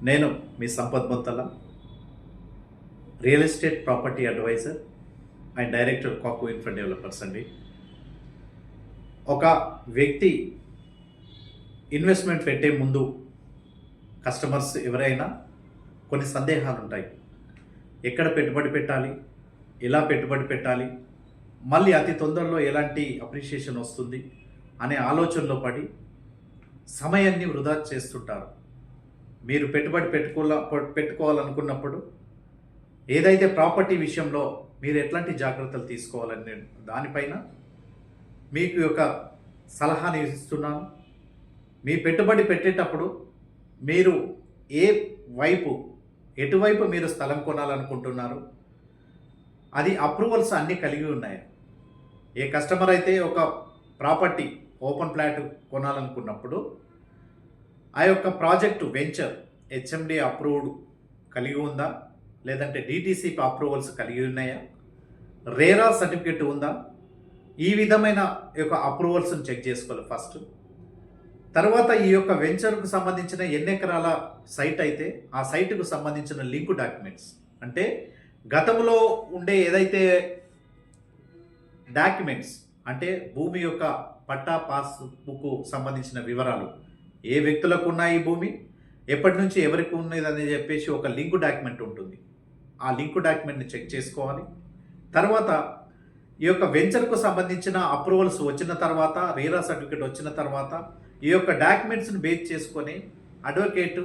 నేను మీ Sampath Bottala, real estate property advisor and director Kaku infra developers అండి. ఒక వ్యక్తి ఇన్వెస్ట్మెంట్ పెట్టే ముందు కస్టమర్స్ ఎవరైనా కొన్ని సందేహాలు ఉంటాయి. ఎక్కడ పెట్టుబడి పెట్టాలి, ఎలా పెట్టుబడి పెట్టాలి, మళ్ళీ అతి తొందరలో ఎలాంటి అప్రిషియేషన్ వస్తుంది అనే ఆలోచనలో పడి సమయాన్ని వృధా చేస్తుంటారు. మీరు పెట్టుబడి పెట్టుకోవాలనుకున్నప్పుడు ఏదైతే ప్రాపర్టీ విషయంలో మీరు ఎట్లాంటి జాగ్రత్తలు తీసుకోవాలని దానిపైన మీకు ఒక సలహాని ఇస్తున్నాను. మీ పెట్టుబడి పెట్టేటప్పుడు మీరు ఎటువైపు మీరు స్థలం కొనాలనుకుంటున్నారు, అది అప్రూవల్స్ అన్నీ కలిగి ఉన్నాయి. ఏ కస్టమర్ అయితే ఒక ప్రాపర్టీ ఓపెన్ ఫ్లాట్ కొనాలనుకున్నప్పుడు ఆ యొక్క ప్రాజెక్టు వెంచర్ హెచ్ఎండి అప్రూవ్డ్ కలిగి ఉందా, లేదంటే డిటిసిపి అప్రూవల్స్ కలిగి ఉన్నాయా, రేరా సర్టిఫికెట్ ఉందా, ఈ విధమైన యొక్క అప్రూవల్స్ని చెక్ చేసుకోవాలి ఫస్ట్. తర్వాత ఈ యొక్క వెంచర్కు సంబంధించిన ఎన్ని ఎకరాల సైట్ అయితే ఆ సైట్కు సంబంధించిన లింక్ డాక్యుమెంట్స్, అంటే గతంలో ఉండే ఏదైతే డాక్యుమెంట్స్ అంటే భూమి యొక్క పట్టా పాస్ బుక్ సంబంధించిన వివరాలు, ఏ వ్యక్తులకు ఉన్నాయి ఈ భూమి, ఎప్పటి నుంచి ఎవరికి ఉన్నది అని చెప్పేసి ఒక లింక్ డాక్యుమెంట్ ఉంటుంది. ఆ లింక్ డాక్యుమెంట్ని చెక్ చేసుకోవాలి. తర్వాత ఈ యొక్క వెంచర్కు సంబంధించిన అప్రూవల్స్ వచ్చిన తర్వాత, రేరా సర్టిఫికేట్ వచ్చిన తర్వాత ఈ యొక్క డాక్యుమెంట్స్ని బేస్ చేసుకొని అడ్వకేట్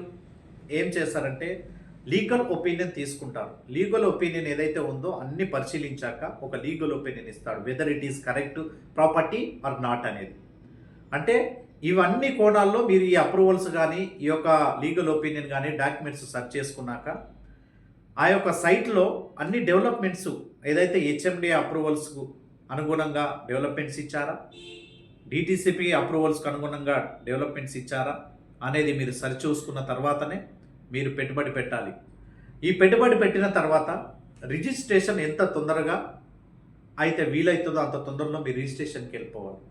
ఏం చేస్తారంటే లీగల్ ఒపీనియన్ తీసుకుంటారు. లీగల్ ఒపీనియన్ ఏదైతే ఉందో అన్ని పరిశీలించాక ఒక లీగల్ ఒపీనియన్ ఇస్తాడు, whether it is correct property or not అనేది. అంటే ఇవన్నీ కోణాల్లో మీరు ఈ అప్రూవల్స్ కానీ ఈ యొక్క లీగల్ ఒపీనియన్ కానీ డాక్యుమెంట్స్ సెర్చ్ చేసుకున్నాక ఆ యొక్క సైట్లో అన్ని డెవలప్మెంట్స్ ఏదైతే హెచ్ఎండి అప్రూవల్స్కు అనుగుణంగా డెవలప్మెంట్స్ ఇచ్చారా, డిటిసిపి అప్రూవల్స్కి అనుగుణంగా డెవలప్మెంట్స్ ఇచ్చారా అనేది మీరు సరిచూసుకున్న తర్వాతనే మీరు పెట్టుబడి పెట్టాలి. ఈ పెట్టుబడి పెట్టిన తర్వాత రిజిస్ట్రేషన్ ఎంత తొందరగా అయితే వీలవుతుందో అంత తొందరలో మీరు రిజిస్ట్రేషన్కి వెళ్ళిపోవాలి.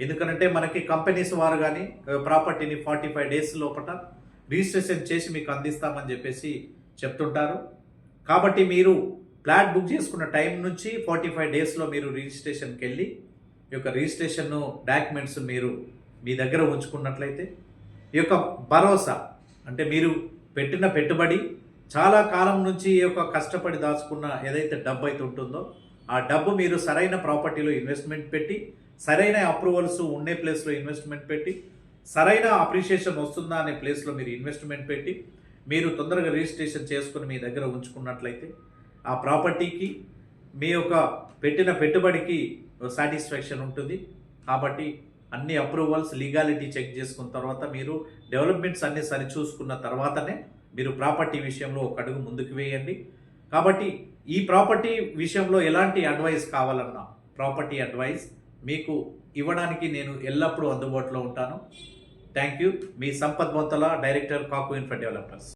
ఎందుకంటే మనకి కంపెనీస్ వారు కానీ ప్రాపర్టీని 45 డేస్ లోపల రిజిస్ట్రేషన్ చేసి మీకు అందిస్తామని చెప్పేసి చెప్తుంటారు. కాబట్టి మీరు ఫ్లాట్ బుక్ చేసుకున్న టైం నుంచి 45 డేస్లో మీరు రిజిస్ట్రేషన్కి వెళ్ళి ఈ యొక్క రిజిస్ట్రేషన్ డాక్యుమెంట్స్ మీరు మీ దగ్గర ఉంచుకున్నట్లయితే ఈ యొక్క భరోసా, అంటే మీరు పెట్టిన పెట్టుబడి చాలా కాలం నుంచి ఈ యొక్క కష్టపడి దాచుకున్న ఏదైతే డబ్బు అయితే ఉంటుందో ఆ డబ్బు మీరు సరైన ప్రాపర్టీలో ఇన్వెస్ట్మెంట్ పెట్టి, సరైన అప్రూవల్స్ ఉండే ప్లేస్లో ఇన్వెస్ట్మెంట్ పెట్టి, సరైన అప్రిషియేషన్ వస్తుందా అనే ప్లేస్లో మీరు ఇన్వెస్ట్మెంట్ పెట్టి మీరు తొందరగా రిజిస్ట్రేషన్ చేసుకుని మీ దగ్గర ఉంచుకున్నట్లయితే ఆ ప్రాపర్టీకి మీ యొక్క పెట్టిన పెట్టుబడికి సాటిస్ఫాక్షన్ ఉంటుంది. కాబట్టి అన్ని అప్రూవల్స్ లీగాలిటీ చెక్ చేసుకున్న తర్వాత మీరు డెవలప్మెంట్స్ అన్నీ సరిచూసుకున్న తర్వాతనే మీరు ప్రాపర్టీ విషయంలో ఒక అడుగు ముందుకు వేయండి. కాబట్టి ఈ ప్రాపర్టీ విషయంలో ఎలాంటి అడ్వైస్ కావాలన్నా ప్రాపర్టీ అడ్వైస్ మీకు ఇవ్వడానికి నేను ఎల్లప్పుడూ అందుబాటులో ఉంటాను. Thank you. Me Sampath Bonthala, director Kaku infra developers.